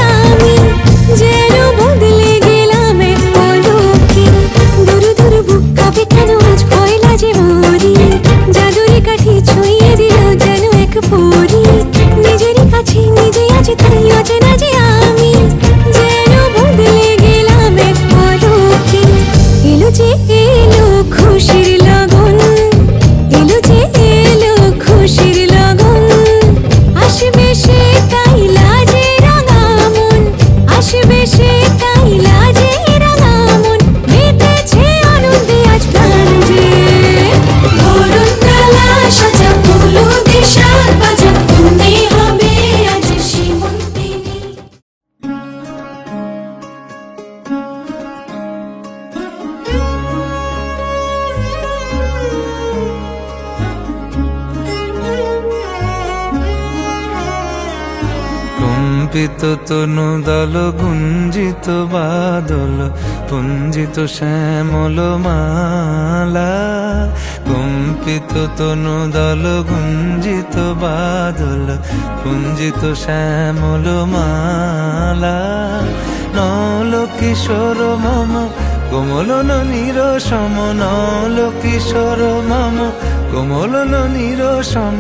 আমি যেন বদলে গেলাম এক পলকে। দূর দূর বুক কাঁপে কেন আজ ভয় লাগে মরি। জাদুরে কাঠি ছুঁয়ে দিল যেন এক পরি। নিজেরই কাছে নিজে আছি তাই অচেনা যে আমি যেন বদলে গেলাম এক পলকে। এলো যে এলো খুশির লগন, এলো যে এলো খুশির লগন। আসবে সে তাই লাজে রাঙা মন, আসবে সে তাই লাজে রাঙা মন। মেতেছে আনন্দে আজ প্রাণ যে। বরণ ডালা সাজা ফুলো দিশার বাজা, তুমি হবে আজ সীমন্তিনী। কম্পিত তনু দল গুঞ্জিত বাদল পুঞ্জিত শ্যামল মালা। কম্পিত তনু দল গুঞ্জিত বাদল পুঞ্জিত শ্যামল মালা। নল কিশোর মম কোমলন নিরসম, নল কিশোর মম কোমলন নিরসম।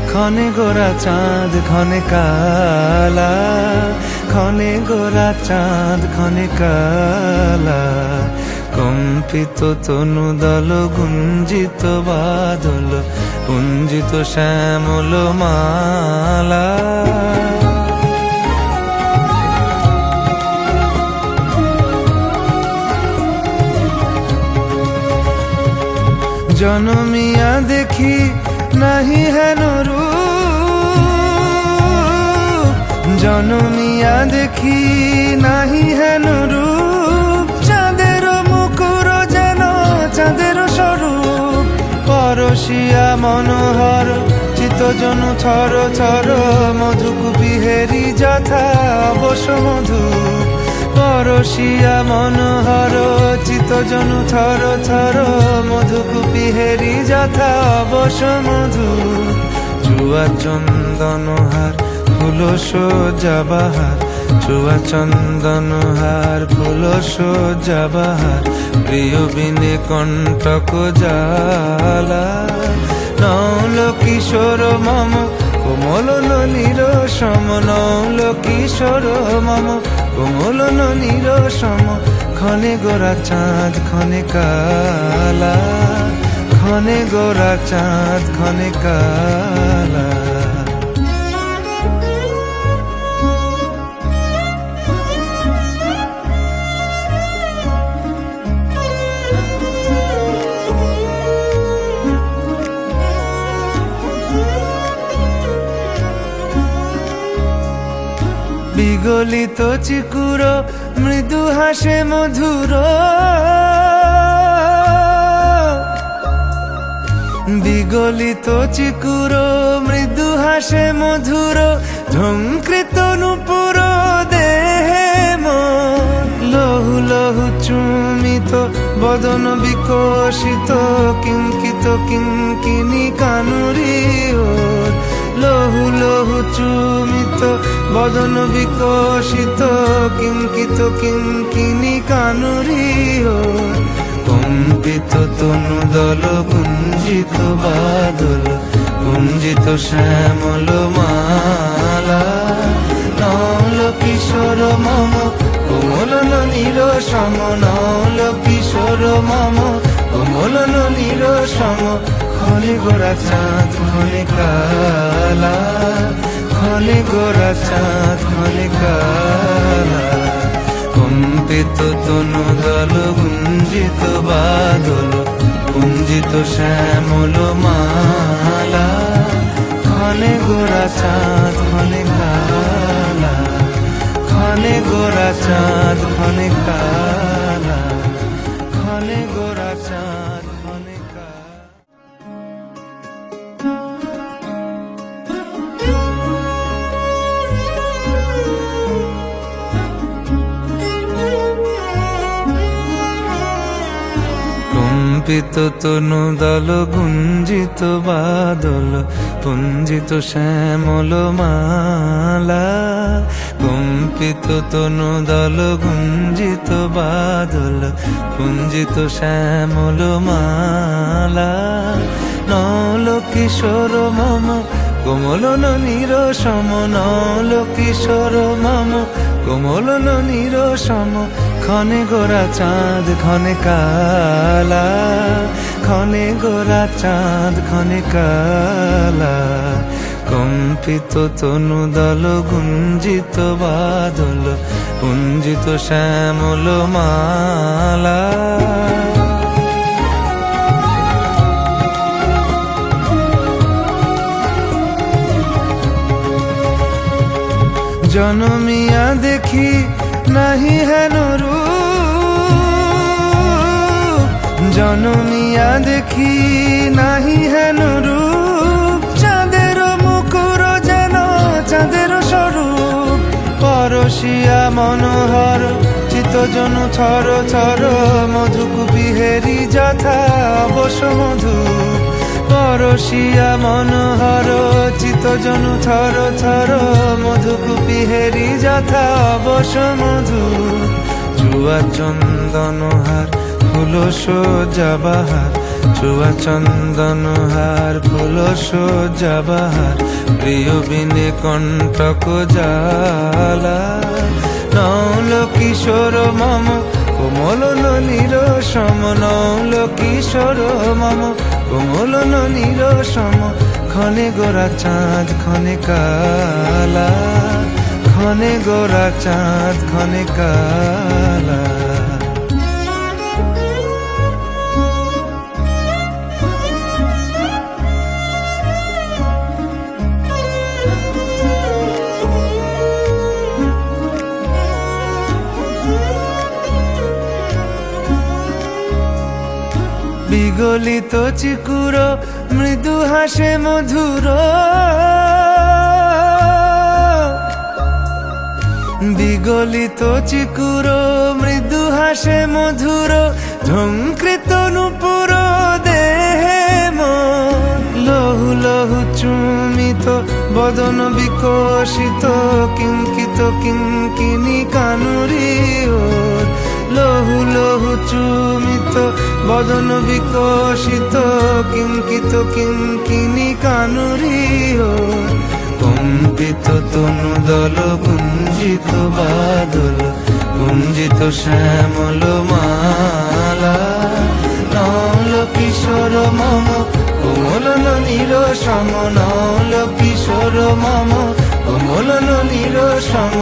ক্ষণে গোরা চাঁদ ক্ষণে কালা, ক্ষণে গোরা চাঁদ ক্ষণে কালা। কম্পিত তনু দল গুঞ্জিত বাদল পুঞ্জিত শ্যামল মালা। জনমিয়া দেখি নাহি হেন রূপ, জনমিয়া দেখি নাহি হেন রূপ। চাঁদের মুকুর যেন চাঁদের স্বরূপ, পরশিয়া মনোহর চিত্তজনু থর থর। মধুকুপি হেরি যথা অবশ্য মধু, পরশিয়া মনোহর চিত্তজনু থর থর। মধুকুপি হেরি যথা অবশ্য মধু। চুয়া চন্দনহার ফুল সজ্জা বাহার, চুয়া চন্দনহার ফুল সজ্জা বাহার। প্রিয় বিনে কণ্টক জ্বালা। নৌল কিশোর মম কোমলন নিরসম, নৌল কিশোর মম কোমলন নিরসম। ক্ষণে গোরা চাঁদ ক্ষণে কালা, ক্ষণে গোরা চাঁদ ক্ষণে কালা। বিগলিত চিকুর মৃদু হাসে মধুর, বিগলিত চিকুর মৃদু হাসে মধুর। ঝঙ্কৃত নূপুর দেহে মন, লহু লহু চুমিত বদন বিকশিত। কিঙ্কিত কিঙ্কিনি কানুরি ওর, লহু লহু চুমিত বদন বিকশিত। কিঙ্কিত কিঙ্কিনি কানুরি ওর। কম্পিত তনু দল গুঞ্জিত বাদল গুঞ্জিত শ্যামল মালা। নল কিশোর মম কোমলন নিরসম, নল কিশোর মম কোমলন নিরসম। ক্ষণে গোরা চাঁদ ক্ষণে কালা, ক্ষণে গোরা চাঁদ ক্ষণে কালা। কম্পিত তনু দল গুঞ্জিত বাদল গুঞ্জিত শ্যামল মালা। ক্ষণে গোরা চাঁদ ক্ষণে কালা, ক্ষণে গোরা চাঁদ ক্ষণে কালা, ক্ষণে গোরা চাঁদ ক্ষণে কালা। কম্পিত তনু দল গুঞ্জিত বাদল পুঞ্জিত শ্যামল মালা, কম্পিত তনু দল গুঞ্জিত বাদল পুঞ্জিত শ্যামল মালা। নল কিশোর মম কোমল ননীর সম, নল কিশোর মম কোমল ননীর সম, ক্ষণে গোরা চাঁদ ক্ষণে কালা, ক্ষণে গোরা চাঁদ ক্ষণে কালা। কম্পিত তনু দল গুঞ্জিত বাদল পুঞ্জিত শ্যামল মালা। জনমিয়া দেখি নাহি হেন রূপ, জনমিয়া দেখি নাহি হেন রূপ, চাঁদের মুকুর যেন চাঁদের স্বরূপ, পরশিয়া মনোহর চিত্তজনু থর থর, মধুকুপি হেরি যথা অবশ মধু, পরশিয়া মনোহর চিত্তজনু থর থর, মধুকুপি হেরি যথা অবশ মধু। চুয়া চন্দনহার ফুল সজ্জা বাহার, চুয়া চন্দনহার ফুল সজ্জা বাহার, প্রিয় বিনে কণ্টক জ্বালা। নল কিশোর মম কোমল ননীর সম, নল কিশোর মম কোমল ননীর সম, ক্ষণে গোরা চাঁদ ক্ষণে কালা, ক্ষণে গোরা চাঁদ ক্ষণে কালা। বিগলিত চিকুর মৃদু হাসে মধুর, বিগলিত চিকুর মৃদু হাসে মধুর, ঝঙ্কৃত নূপুর দেহে মন, লহু লহু চুমিত বদন বিকশিত, কিঙ্কিত কিঙ্কিনি কানুরি ওর, লহু লহু চুমিত বদন বিকশিত, কিঙ্কিত কিঙ্কিনি কানুরি ওর। কম্পিত তনু দল গুঞ্জিত বাদল গুঞ্জিত শ্যামল মালা, নল কিশোর মম কোমল ননীর সম, নল কিশোর মম কোমল ননীর সম,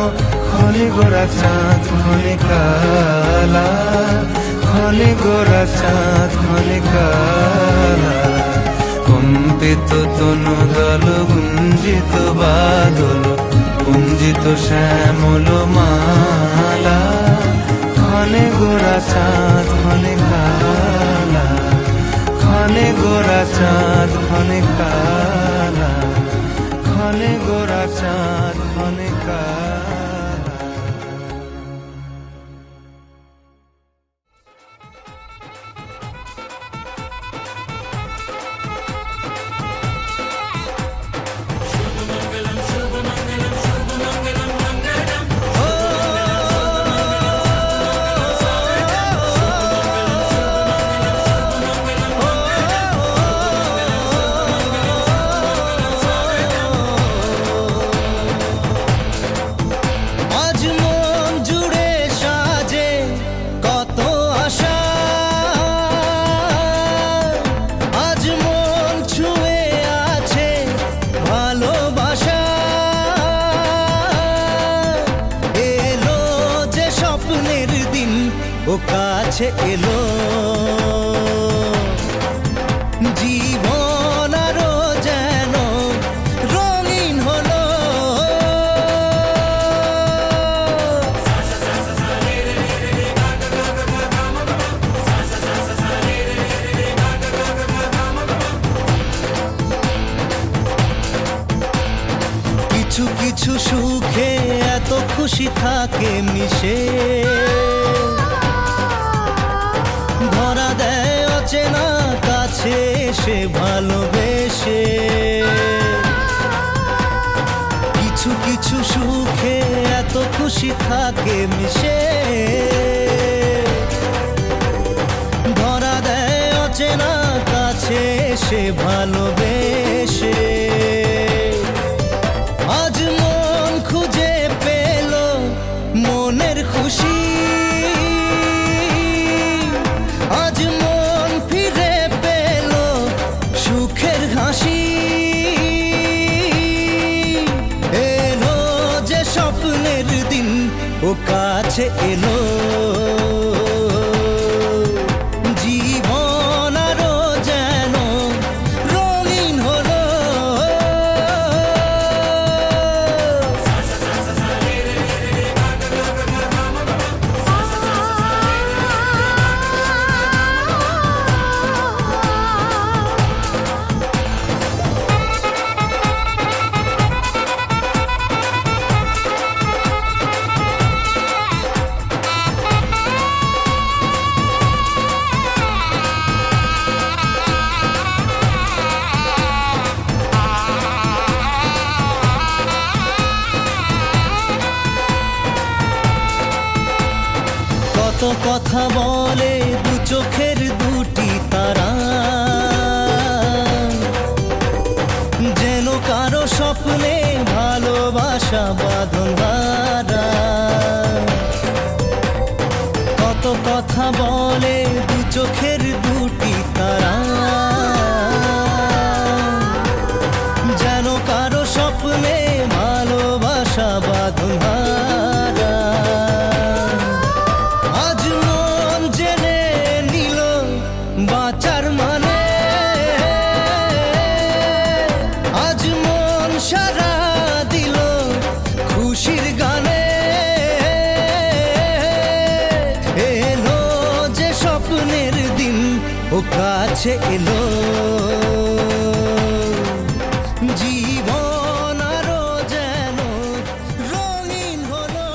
ক্ষণে গোরা চাঁদ ক্ষণে কালা, ক্ষণে গোরা চাঁদ ক্ষণে কালা। কম্পিত তনু দল গুঞ্জিত বাদল পুঞ্জিত শ্যামল মালা, ক্ষণে গোরা চাঁদ ক্ষণে কালা, ক্ষণে গোরা চাঁদ ক্ষণে কালা, ক্ষণে গোরা চাঁদ ক্ষণে কালা। ও কাছে এলো, জীবন আরো যেন রঙিন হলো। কিছু কিছু সুখে এত খুশি থাকে মিশে, ধরা দেয় অচেনা সে ভালোবেসে। কিছু কিছু সুখে এত খুশি থাকে মিশে, ধরা দেয় অচেনা কাছে সে ভালোবেসে। আজ মন খুঁজে পেল মনের খুশি, আজ মন ফিরে পেল সুখের হাসি। এলো যে স্বপ্নের দিন ও কাছে এলো, জীবন আরো যেন রঙিন হলো। কত কথা বলে দু চোখের দুটি তারা, যেন কারো স্বপ্নে ভালোবাসা বাঁধন হারা। কত কথা বলে দু চোখের দুটি তারা, যেন কারো স্বপ্নে ভালোবাসা বাঁধন হারা। আজ মন জেনে নিল বাঁচার মানে, আজ মন সারা দিল খুশির গানে। এলো যে স্বপ্নের দিন ও কাছে এলো, জীবন আরো যেন রঙিন হলো।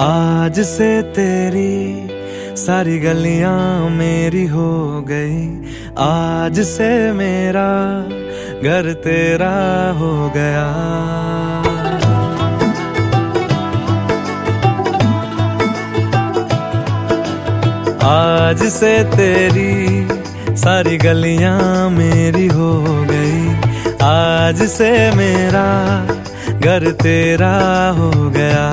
आज से तेरी सारी गलियां मेरी हो गई, आज से मेरा घर तेरा हो गया। आज से तेरी सारी गलियां मेरी हो गई, आज से मेरा घर तेरा हो गया।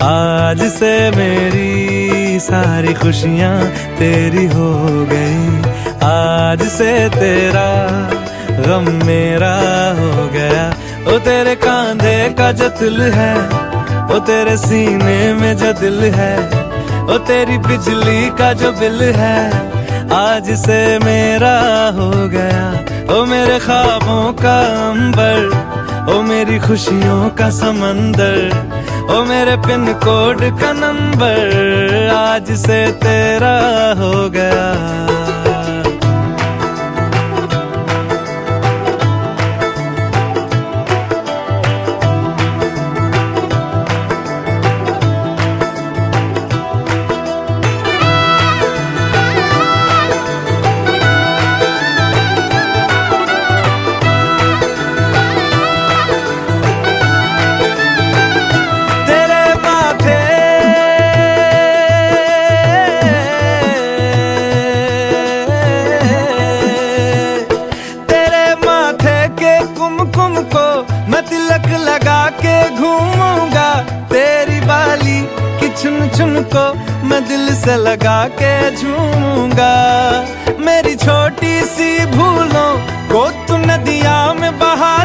आज से मेरी सारी खुशियां तेरी हो गई, आज से तेरा गम मेरा हो गया। ओ तेरे कांधे का जो दिल है, ओ तेरे सीने में जो दिल है, ओ तेरी बिजली का जो बिल है, आज से मेरा हो गया। ओ मेरे ख्वाबों का अंबर, ओ मेरी खुशियों का समंदर, ओ मेरे पिन कोड का नंबर, आज से तेरा हो गया। चुन चुन को मैं दिल से लगा के झूमूंगा। मेरी छोटी सी भूलों को तू नदिया में बहा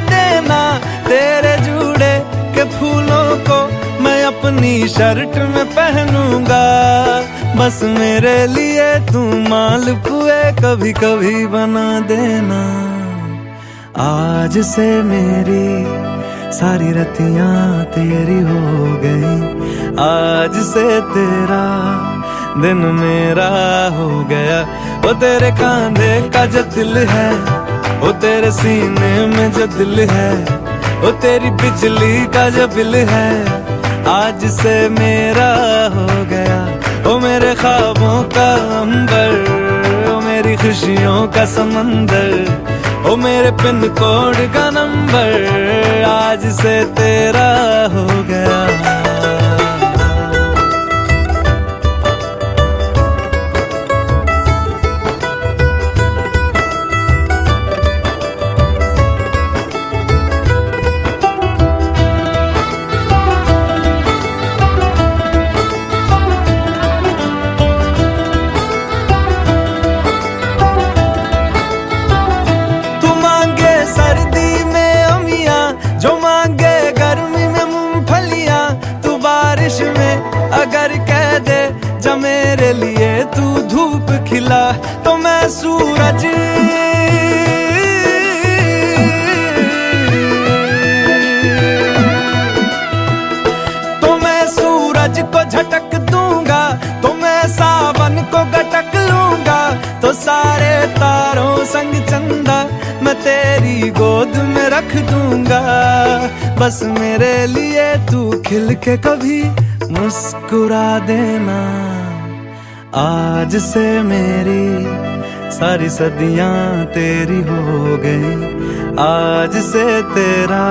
अपनी शर्ट में पहनूंगा। बस मेरे लिए तू मालपुए कभी कभी बना देना। आज से मेरी सारी रतियां तेरी हो गई, आज से तेरा दिन मेरा हो गया। वो तेरे कांधे का जो दिल है, वो तेरे सीने में जो दिल है, वो तेरी बिजली का जो बिल है, आज से मेरा हो गया। वो मेरे ख्वाबों का अंबर, वो मेरी खुशियों का समंदर, वो मेरे पिन कोड का नंबर, आज से तेरा हो गया। जो मांगे गर्मी में मूंगफलियां, तू बारिश में अगर कह दे जा मेरे लिए तू धूप खिला, तो मैं सूरज को झटक दूंगा, तो मैं सावन को गटक लूंगा, तो सारे तारों संग चंदा मैं तेरी गोद में रख दूंगा। बस मेरे लिए तू खिल के कभी मुस्कुरा देना। आज से मेरी सारी सदियां तेरी हो गई, आज से तेरा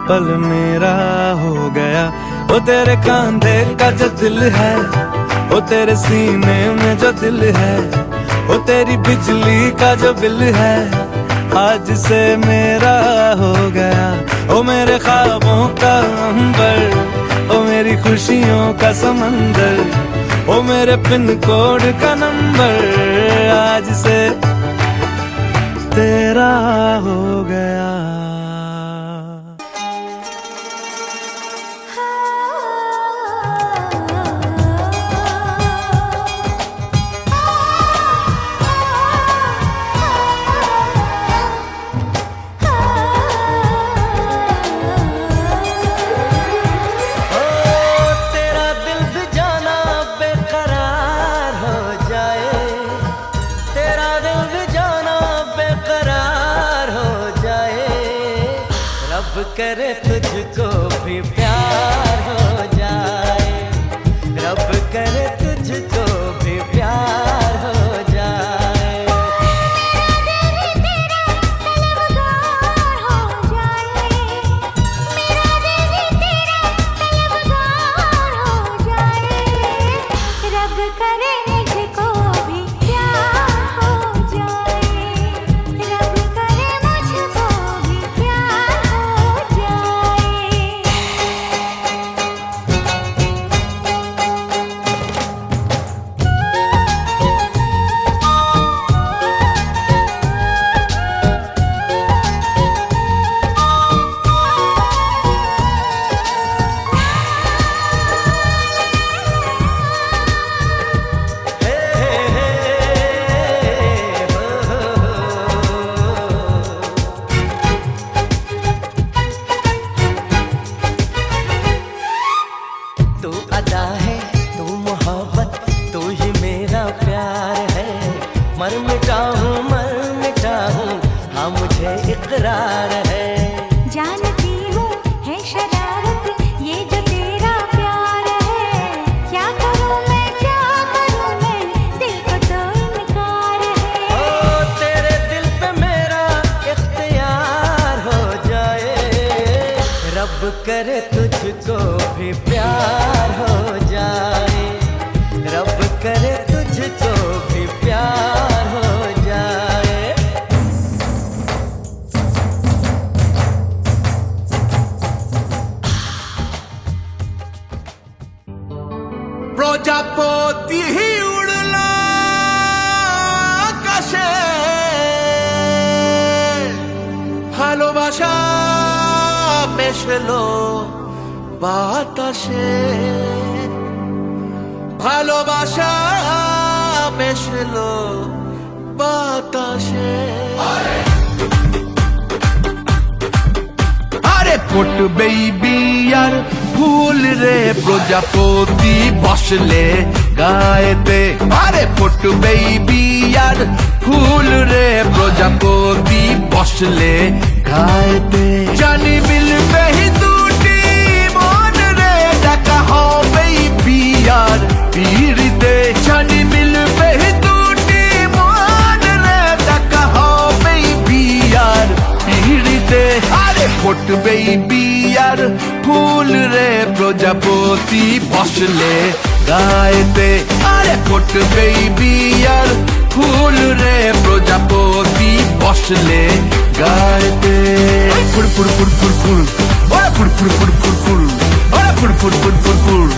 पल मेरा हो गया। वो तेरे कांधे का जो दिल है, वो तेरे सीने में जो दिल है, वो तेरी बिजली का जो बिल है, आज से मेरा हो गया। ओ मेरे ख्वाबों का अंबर, ओ मेरी खुशियों का समंदर, ओ मेरे पिन कोड का नंबर, आज से तेरा हो गया। करे तुझको भी प्यार हो जाए, रब करे तुझको भी प्यार हो जाए। मेरा दिल तेरा तलबगार हो जाए, मेरा दिल तेरा तलबगार हो जाए, रब करे मुझको भी प्यार हो जाए, रब करे मुझको भी प्यार हो जाए। तू अदा है, तू मोहब्बत, तू ही मेरा प्यार है। मर मिटा हूँ, हाँ मुझे इकरार है। जानती हूँ है शरारत ये जो तेरा प्यार है, क्या करूँ मैं दिल को तो इनकार है। ओ तेरे दिल पे मेरा इख्तियार हो जाए, रब करे तुझको भी प्यार हो जाए, रब करे तुझको भी प्यार हो जाए। প্রজাপতি উড়লা আকাশে, ভালোবাসা মেশলো বাতাসে ভালোবাসা মেশলো বাতাসে আরে ফুটবেই বিয়ার ফুল রে প্রজাপতি বসলে গায়েতে আরে ফুটবেই বিয়ার ফুল রে প্রজাপতি বসলে গায়েতে জানি মিলবে দুটি মন রে দেখা হবেই বিয়ার পিড়িতে জানি মিলবে দুটি মন রে দেখা হবেই বিয়ার পিড়িতে আরে ফুটবেই বিয়ার ফুল রে প্রজাপতি বসলে গায়েতে আরে ফুটবেই বিয়ার ফুল রে প্রজাপতি বসলে গায়েতে ফুল ফুল ফুল ফুল ফুল ওরে ফুল ফুল ফুল ফুল ফুল ওরে ফুল ফুল ফুল ফুল ফুল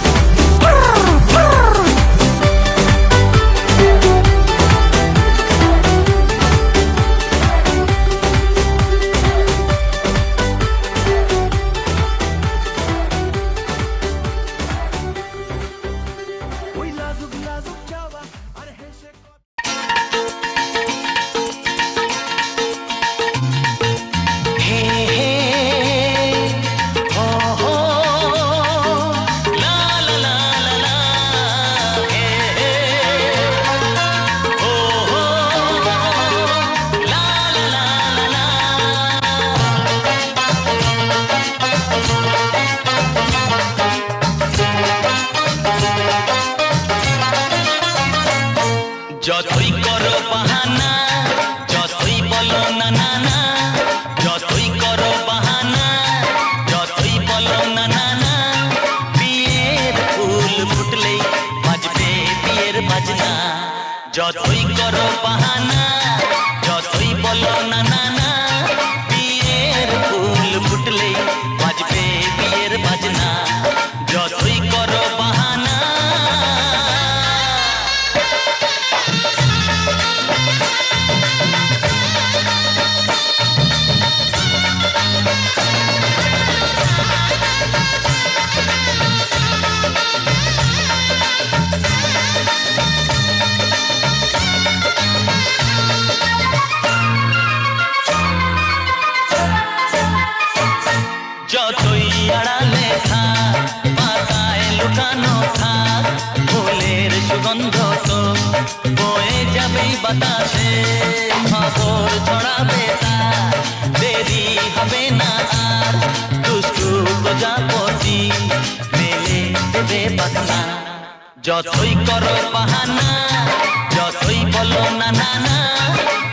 যতই করো বাহানা যতই বলো না না না যতই করো বাহানা যতই বলো না না না বিয়ের ফুল ফুটলেই বাজবে বিয়ের বাজনা যতই করো বাহানা যতই বলো না না না বিয়ের ফুল ফুটলেই বাজবে বিয়ের বাজনা যতই করো বাহানা যতই আড়ালে থাক পাতায় লুকানো থাক ফুলের সুগন্ধ তো বয়ে যাবেই বাতাসে খবর ছড়াবে তার দেরি হবে না আর দুষ্টু প্রজাপতি মেলে দেবে বাজনা যতই করো বাহানা যতই বলো না না না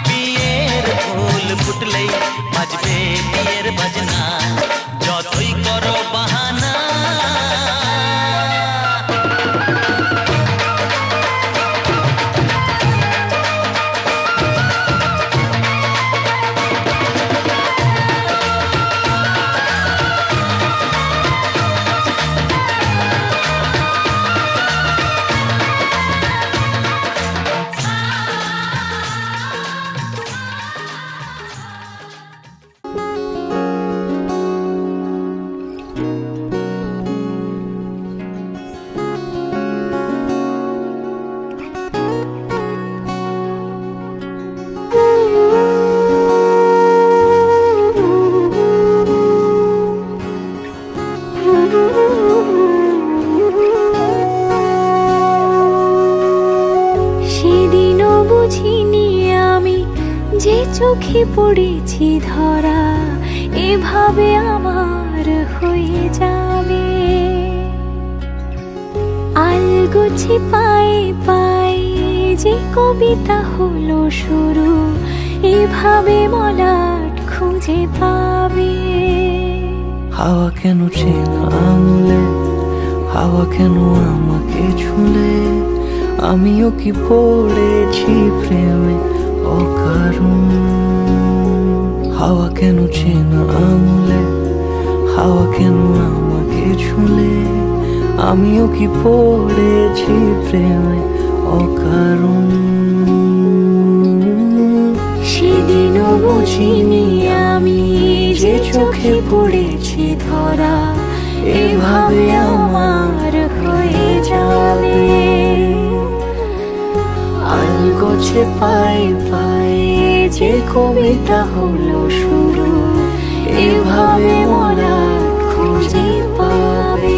বিয়ের ফুল ফুটলেই বাজবে বিয়ের বাজনা যতই করো বাহানা সেদিনও বুঝিনি আমি যে চোখে পড়েছি ধরা এভাবে আমার হয়ে যাবে আলগোছে পায়ে পায়ে যে কবিতা হলো শুরু এভাবে মলাট খুঁজে পাবে হাওয়া কেন চেনা আঙুলে হাওয়া কেন আমাকে ছুলে আমিও কি পড়েছি প্রেমে অকারণ হাওয়া কেন চেনা আঙুলে হাওয়া কেন আমাকে ছুলে আমিও কি পড়েছি প্রেমে অকারণ সেদিনও বুঝিনি আমি যে চোখে পড়েছি ধরা এভাবে এভাবে আমার হয়ে যাবে আলগোছে পায়ে পায়ে যে কবিতা হলো শুরু এভাবে মোরা খুঁজে পাবে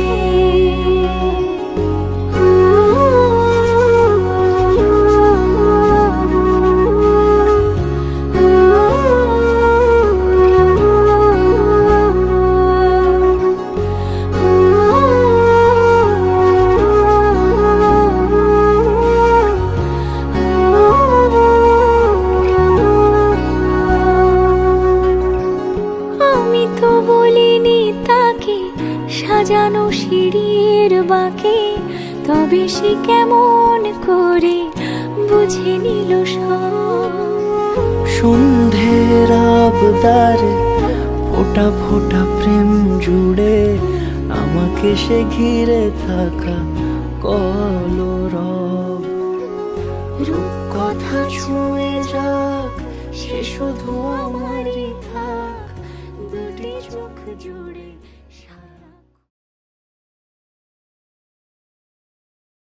আমি তো বলিনি তাকে সাজানো সিঁড়ির বাঁকে তবে সে কেমন করে বুঝে নিল সব সন্ধ্যের আবদারে ফোটা ফোটা প্রেম জুড়ে আমাকে সে ঘিরে থাকা কলরব রূপকথা ছুঁয়ে যাক সে শুধু আমারই থাক দুটি চোখ জুড়ে